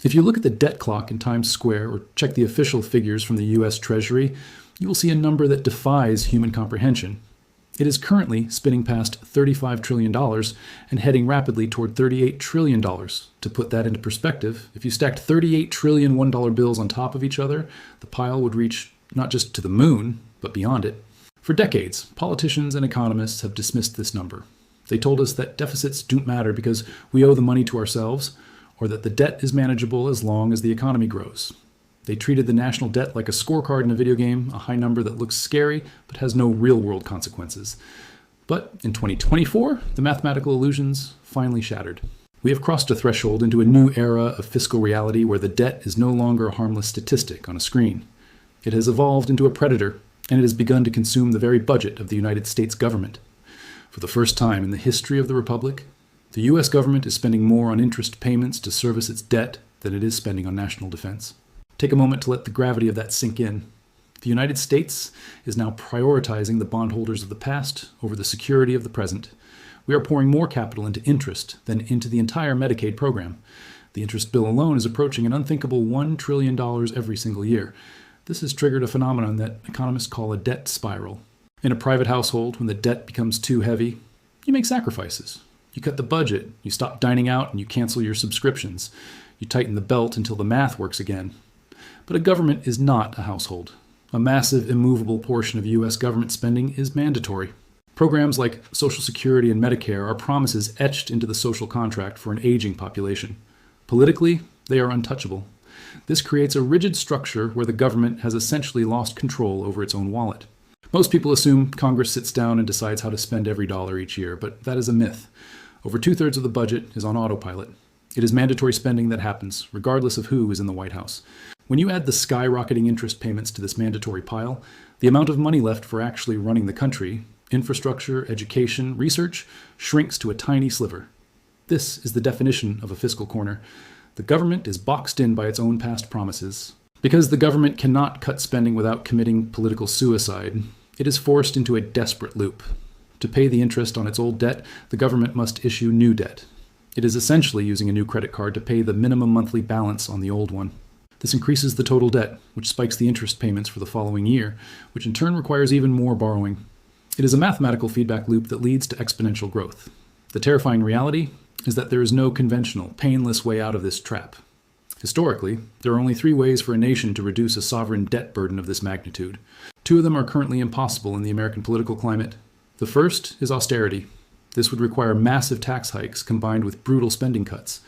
If you look at the debt clock in Times Square or check the official figures from the US Treasury, you will see a number that defies human comprehension. It is currently spinning past $35 trillion and heading rapidly toward $38 trillion. To put that into perspective, if you stacked 38 trillion $1 bills on top of each other, the pile would reach not just to the moon, but beyond it. For decades, politicians and economists have dismissed this number. They told us that deficits don't matter because we owe the money to ourselves, or that the debt is manageable as long as the economy grows. They treated the national debt like a scorecard in a video game, a high number that looks scary but has no real-world consequences. But in 2024, the mathematical illusions finally shattered. We have crossed a threshold into a new era of fiscal reality where the debt is no longer a harmless statistic on a screen. It has evolved into a predator, and it has begun to consume the very budget of the United States government. For the first time in the history of the Republic, the U.S. government is spending more on interest payments to service its debt than it is spending on national defense. Take a moment to let the gravity of that sink in. The United States is now prioritizing the bondholders of the past over the security of the present. We are pouring more capital into interest than into the entire Medicaid program. The interest bill alone is approaching an unthinkable $1 trillion every single year. This has triggered a phenomenon that economists call a debt spiral. In a private household, when the debt becomes too heavy, you make sacrifices. You cut the budget, you stop dining out, and you cancel your subscriptions. You tighten the belt until the math works again. But a government is not a household. A massive, immovable portion of U.S. government spending is mandatory. Programs like Social Security and Medicare are promises etched into the social contract for an aging population. Politically, they are untouchable. This creates a rigid structure where the government has essentially lost control over its own wallet. Most people assume Congress sits down and decides how to spend every dollar each year, but that is a myth. Over 2/3 of the budget is on autopilot. It is mandatory spending that happens, regardless of who is in the White House. When you add the skyrocketing interest payments to this mandatory pile, the amount of money left for actually running the country, infrastructure, education, research, shrinks to a tiny sliver. This is the definition of a fiscal corner. The government is boxed in by its own past promises. Because the government cannot cut spending without committing political suicide, it is forced into a desperate loop. To pay the interest on its old debt, the government must issue new debt. It is essentially using a new credit card to pay the minimum monthly balance on the old one. This increases the total debt, which spikes the interest payments for the following year, which in turn requires even more borrowing. It is a mathematical feedback loop that leads to exponential growth. The terrifying reality is that there is no conventional, painless way out of this trap. Historically, there are only 3 ways for a nation to reduce a sovereign debt burden of this magnitude. 2 of them are currently impossible in the American political climate. The first is austerity. This would require massive tax hikes combined with brutal spending cuts.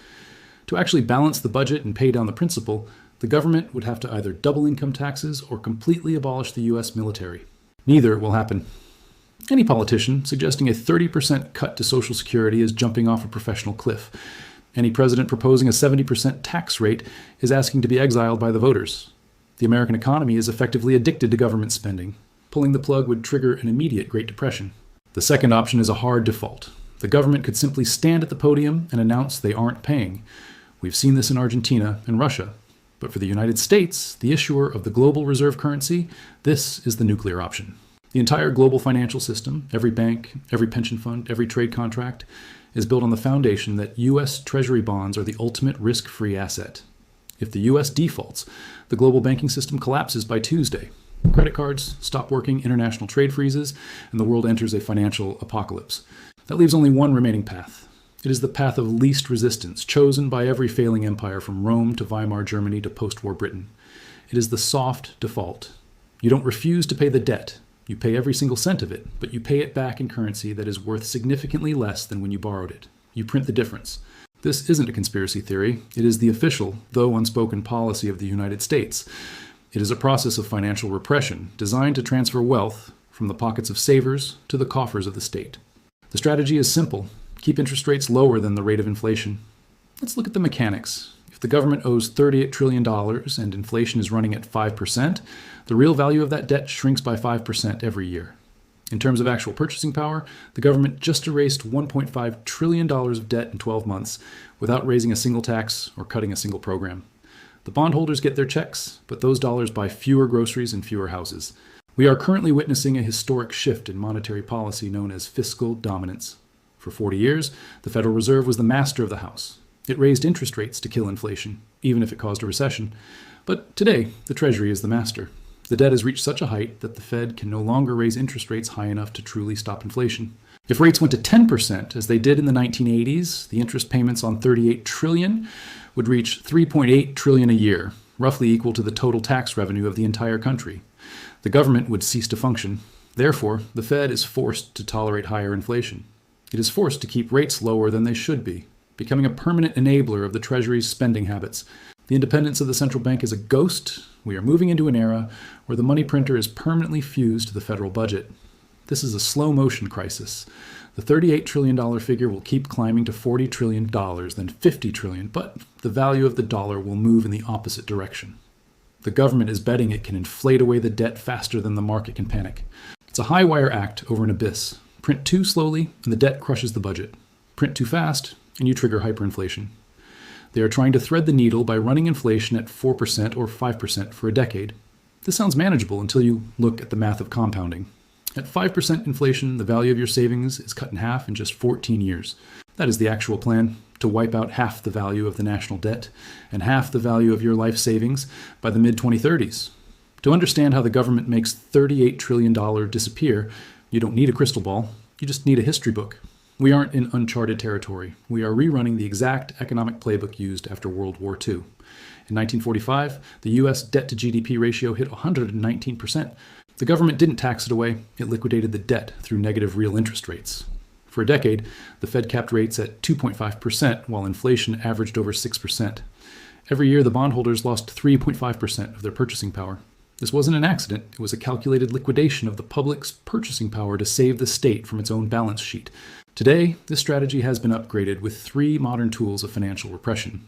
To actually balance the budget and pay down the principal, the government would have to either double income taxes or completely abolish the U.S. military. Neither will happen. Any politician suggesting a 30% cut to Social Security is jumping off a professional cliff. Any president proposing a 70% tax rate is asking to be exiled by the voters. The American economy is effectively addicted to government spending. Pulling the plug would trigger an immediate Great Depression. The second option is a hard default. The government could simply stand at the podium and announce they aren't paying. We've seen this in Argentina and Russia. But for the United States, the issuer of the global reserve currency, this is the nuclear option. The entire global financial system, every bank, every pension fund, every trade contract, is built on the foundation that U.S. Treasury bonds are the ultimate risk-free asset. If the U.S. defaults, the global banking system collapses by Tuesday. Credit cards stop working, international trade freezes, and the world enters a financial apocalypse. That leaves only one remaining path. It is the path of least resistance, chosen by every failing empire from Rome to Weimar Germany to post-war Britain. It is the soft default. You don't refuse to pay the debt. You pay every single cent of it, but you pay it back in currency that is worth significantly less than when you borrowed it. You print the difference. This isn't a conspiracy theory. It is the official, though unspoken, policy of the United States. It is a process of financial repression designed to transfer wealth from the pockets of savers to the coffers of the state. The strategy is simple. Keep interest rates lower than the rate of inflation. Let's look at the mechanics. If the government owes $38 trillion and inflation is running at 5%, the real value of that debt shrinks by 5% every year. In terms of actual purchasing power, the government just erased $1.5 trillion of debt in 12 months without raising a single tax or cutting a single program. The bondholders get their checks, but those dollars buy fewer groceries and fewer houses. We are currently witnessing a historic shift in monetary policy known as fiscal dominance. For 40 years, the Federal Reserve was the master of the house. It raised interest rates to kill inflation, even if it caused a recession. But today, the Treasury is the master. The debt has reached such a height that the Fed can no longer raise interest rates high enough to truly stop inflation. If rates went to 10%, as they did in the 1980s, the interest payments on $38 trillion would reach $3.8 trillion a year, roughly equal to the total tax revenue of the entire country. The government would cease to function. Therefore, the Fed is forced to tolerate higher inflation. It is forced to keep rates lower than they should be, becoming a permanent enabler of the Treasury's spending habits. The independence of the central bank is a ghost. We are moving into an era where the money printer is permanently fused to the federal budget. This is a slow-motion crisis. The $38 trillion figure will keep climbing to $40 trillion, then $50 trillion, but the value of the dollar will move in the opposite direction. The government is betting it can inflate away the debt faster than the market can panic. It's a high-wire act over an abyss. Print too slowly, and the debt crushes the budget. Print too fast, and you trigger hyperinflation. They are trying to thread the needle by running inflation at 4% or 5% for a decade. This sounds manageable until you look at the math of compounding. At 5% inflation, the value of your savings is cut in half in just 14 years. That is the actual plan, to wipe out half the value of the national debt and half the value of your life savings by the mid-2030s. To understand how the government makes $38 trillion disappear, you don't need a crystal ball, you just need a history book. We aren't in uncharted territory. We are rerunning the exact economic playbook used after World War II. In 1945, the U.S. debt-to-GDP ratio hit 119%. The government didn't tax it away, it liquidated the debt through negative real interest rates. For a decade, the Fed capped rates at 2.5%, while inflation averaged over 6%. Every year, the bondholders lost 3.5% of their purchasing power. This wasn't an accident, it was a calculated liquidation of the public's purchasing power to save the state from its own balance sheet. Today, this strategy has been upgraded with 3 modern tools of financial repression.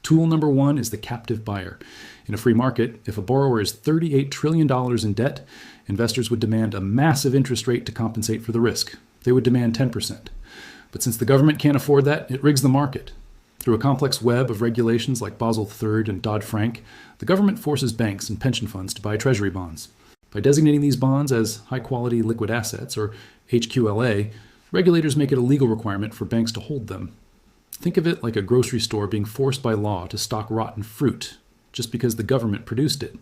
Tool number 1 is the captive buyer. In a free market, if a borrower is $38 trillion in debt, investors would demand a massive interest rate to compensate for the risk. They would demand 10%. But since the government can't afford that, it rigs the market. Through a complex web of regulations like Basel III and Dodd-Frank, the government forces banks and pension funds to buy Treasury bonds. By designating these bonds as high-quality liquid assets, or HQLA, regulators make it a legal requirement for banks to hold them. Think of it like a grocery store being forced by law to stock rotten fruit just because the government produced it.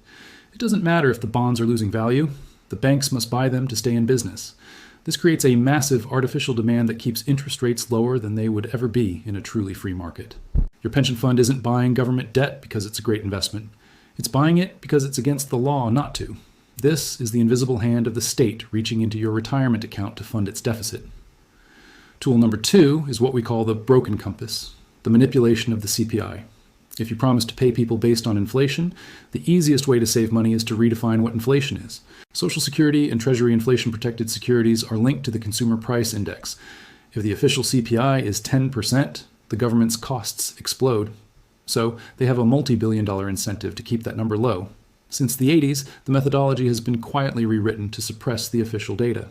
It doesn't matter if the bonds are losing value. The banks must buy them to stay in business. This creates a massive artificial demand that keeps interest rates lower than they would ever be in a truly free market. Your pension fund isn't buying government debt because it's a great investment. It's buying it because it's against the law not to. This is the invisible hand of the state reaching into your retirement account to fund its deficit. Tool number 2 is what we call the broken compass, the manipulation of the CPI. If you promise to pay people based on inflation, the easiest way to save money is to redefine what inflation is. Social Security and Treasury inflation-protected securities are linked to the Consumer Price Index. If the official CPI is 10%, the government's costs explode. So they have a multi-billion-dollar incentive to keep that number low. Since the 80s, the methodology has been quietly rewritten to suppress the official data.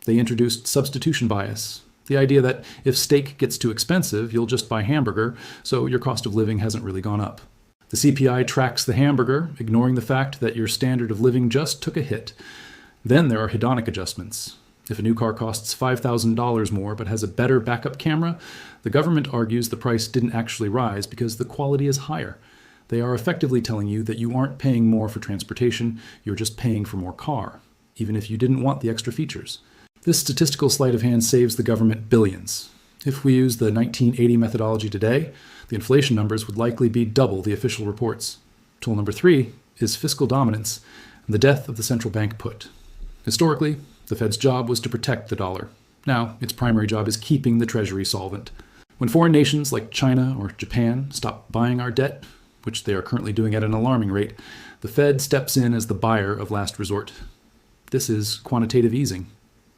They introduced substitution bias, the idea that if steak gets too expensive, you'll just buy hamburger, so your cost of living hasn't really gone up. The CPI tracks the hamburger, ignoring the fact that your standard of living just took a hit. Then there are hedonic adjustments. If a new car costs $5,000 more but has a better backup camera, the government argues the price didn't actually rise because the quality is higher. They are effectively telling you that you aren't paying more for transportation, you're just paying for more car, even if you didn't want the extra features. This statistical sleight of hand saves the government billions. If we use the 1980 methodology today, the inflation numbers would likely be double the official reports. Tool number 3 is fiscal dominance and the death of the central bank put. Historically, the Fed's job was to protect the dollar. Now, its primary job is keeping the Treasury solvent. When foreign nations like China or Japan stop buying our debt, which they are currently doing at an alarming rate, the Fed steps in as the buyer of last resort. This is quantitative easing.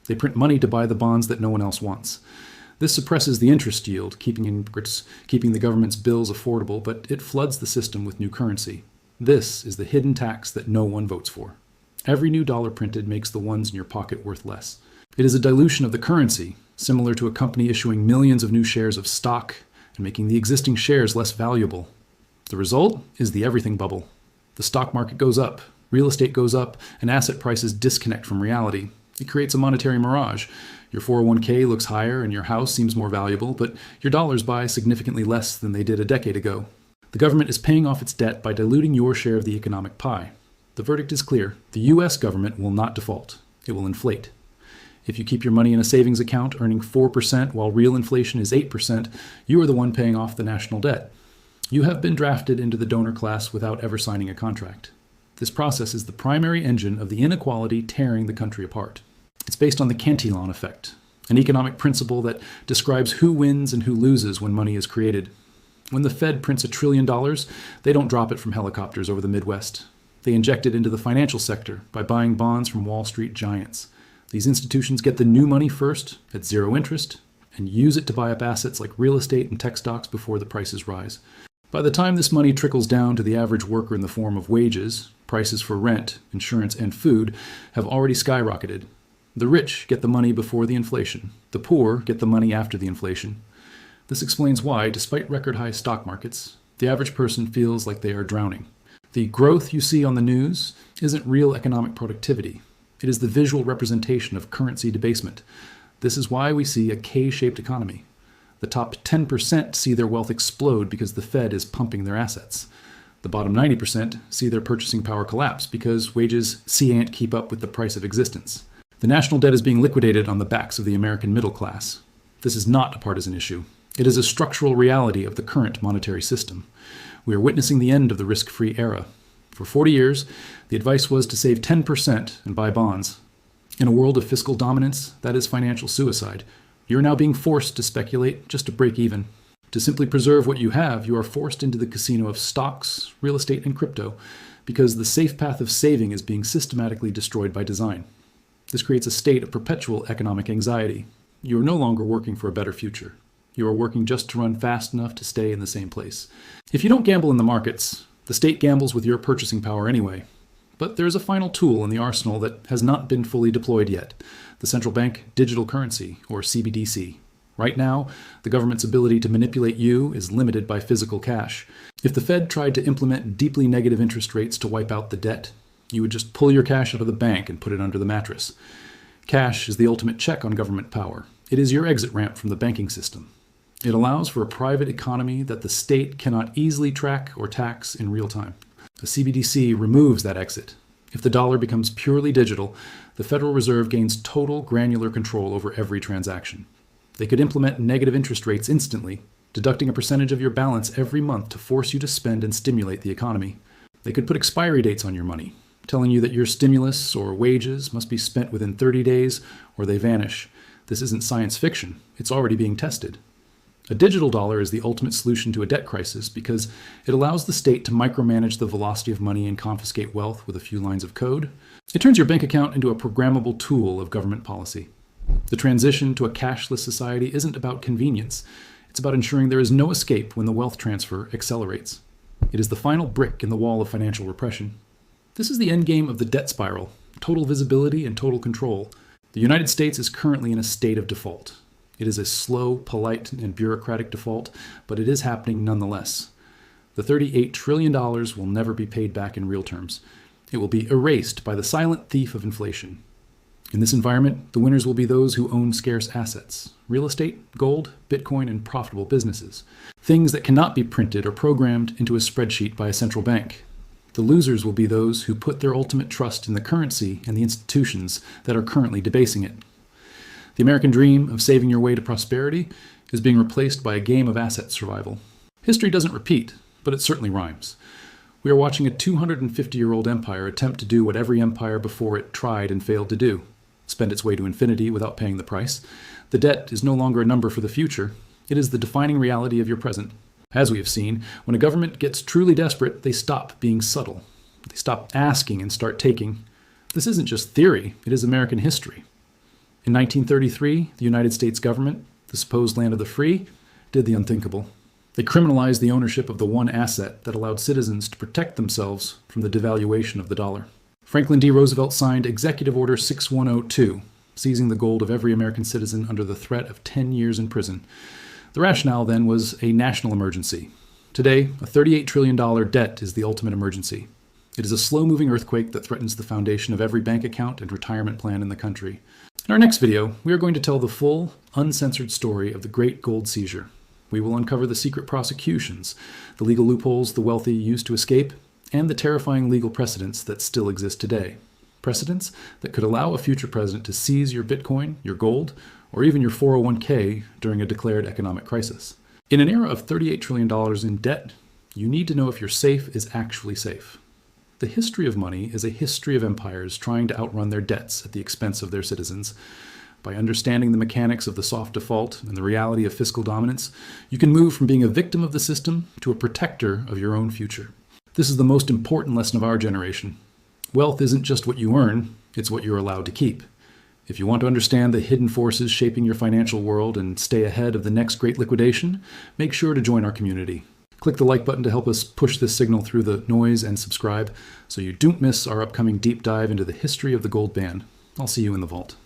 They print money to buy the bonds that no one else wants. This suppresses the interest yield, keeping the government's bills affordable, but it floods the system with new currency. This is the hidden tax that no one votes for. Every new dollar printed makes the ones in your pocket worth less. It is a dilution of the currency, similar to a company issuing millions of new shares of stock and making the existing shares less valuable. The result is the everything bubble. The stock market goes up, real estate goes up, and asset prices disconnect from reality. It creates a monetary mirage. Your 401k looks higher and your house seems more valuable, but your dollars buy significantly less than they did a decade ago. The government is paying off its debt by diluting your share of the economic pie. The verdict is clear. The U.S. government will not default. It will inflate. If you keep your money in a savings account earning 4% while real inflation is 8%, you are the one paying off the national debt. You have been drafted into the donor class without ever signing a contract. This process is the primary engine of the inequality tearing the country apart. It's based on the Cantillon Effect, an economic principle that describes who wins and who loses when money is created. When the Fed prints $1 trillion, they don't drop it from helicopters over the Midwest. They inject it into the financial sector by buying bonds from Wall Street giants. These institutions get the new money first, at zero interest, and use it to buy up assets like real estate and tech stocks before the prices rise. By the time this money trickles down to the average worker in the form of wages, prices for rent, insurance, and food have already skyrocketed. The rich get the money before the inflation. The poor get the money after the inflation. This explains why, despite record-high stock markets, the average person feels like they are drowning. The growth you see on the news isn't real economic productivity. It is the visual representation of currency debasement. This is why we see a K-shaped economy. The top 10% see their wealth explode because the Fed is pumping their assets. The bottom 90% see their purchasing power collapse because wages can't keep up with the price of existence. The national debt is being liquidated on the backs of the American middle class. This is not a partisan issue. It is a structural reality of the current monetary system. We are witnessing the end of the risk-free era. For 40 years, the advice was to save 10% and buy bonds. In a world of fiscal dominance, that is financial suicide. You are now being forced to speculate just to break even. To simply preserve what you have, you are forced into the casino of stocks, real estate, and crypto, because the safe path of saving is being systematically destroyed by design. This creates a state of perpetual economic anxiety. You are no longer working for a better future. You are working just to run fast enough to stay in the same place. If you don't gamble in the markets, the state gambles with your purchasing power anyway. But there is a final tool in the arsenal that has not been fully deployed yet, the Central Bank Digital Currency, or CBDC. Right now, the government's ability to manipulate you is limited by physical cash. If the Fed tried to implement deeply negative interest rates to wipe out the debt, you would just pull your cash out of the bank and put it under the mattress. Cash is the ultimate check on government power. It is your exit ramp from the banking system. It allows for a private economy that the state cannot easily track or tax in real time. A CBDC removes that exit. If the dollar becomes purely digital, the Federal Reserve gains total granular control over every transaction. They could implement negative interest rates instantly, deducting a percentage of your balance every month to force you to spend and stimulate the economy. They could put expiry dates on your money, telling you that your stimulus or wages must be spent within 30 days or they vanish. This isn't science fiction. It's already being tested. A digital dollar is the ultimate solution to a debt crisis because it allows the state to micromanage the velocity of money and confiscate wealth with a few lines of code. It turns your bank account into a programmable tool of government policy. The transition to a cashless society isn't about convenience. It's about ensuring there is no escape when the wealth transfer accelerates. It is the final brick in the wall of financial repression. This is the endgame of the debt spiral, total visibility and total control. The United States is currently in a state of default. It is a slow, polite, and bureaucratic default, but it is happening nonetheless. The $38 trillion will never be paid back in real terms. It will be erased by the silent thief of inflation. In this environment, the winners will be those who own scarce assets: real estate, gold, Bitcoin, and profitable businesses. Things that cannot be printed or programmed into a spreadsheet by a central bank. The losers will be those who put their ultimate trust in the currency and the institutions that are currently debasing it. The American dream of saving your way to prosperity is being replaced by a game of asset survival. History doesn't repeat, but it certainly rhymes. We are watching a 250-year-old empire attempt to do what every empire before it tried and failed to do: spend its way to infinity without paying the price. The debt is no longer a number for the future. It is the defining reality of your present. As we have seen, when a government gets truly desperate, they stop being subtle. They stop asking and start taking. This isn't just theory, it is American history. In 1933, the United States government, the supposed land of the free, did the unthinkable. They criminalized the ownership of the one asset that allowed citizens to protect themselves from the devaluation of the dollar. Franklin D. Roosevelt signed Executive Order 6102, seizing the gold of every American citizen under the threat of 10 years in prison. The rationale then was a national emergency. Today, a $38 trillion debt is the ultimate emergency. It is a slow-moving earthquake that threatens the foundation of every bank account and retirement plan in the country. In our next video, we are going to tell the full, uncensored story of the Great Gold Seizure. We will uncover the secret prosecutions, the legal loopholes the wealthy used to escape, and the terrifying legal precedents that still exist today. Precedents that could allow a future president to seize your Bitcoin, your gold, or even your 401k during a declared economic crisis. In an era of $38 trillion in debt, you need to know if your safe is actually safe. The history of money is a history of empires trying to outrun their debts at the expense of their citizens. By understanding the mechanics of the soft default and the reality of fiscal dominance, you can move from being a victim of the system to a protector of your own future. This is the most important lesson of our generation. Wealth isn't just what you earn, it's what you're allowed to keep. If you want to understand the hidden forces shaping your financial world and stay ahead of the next great liquidation, make sure to join our community. Click the like button to help us push this signal through the noise and subscribe so you don't miss our upcoming deep dive into the history of the gold band. I'll see you in the vault.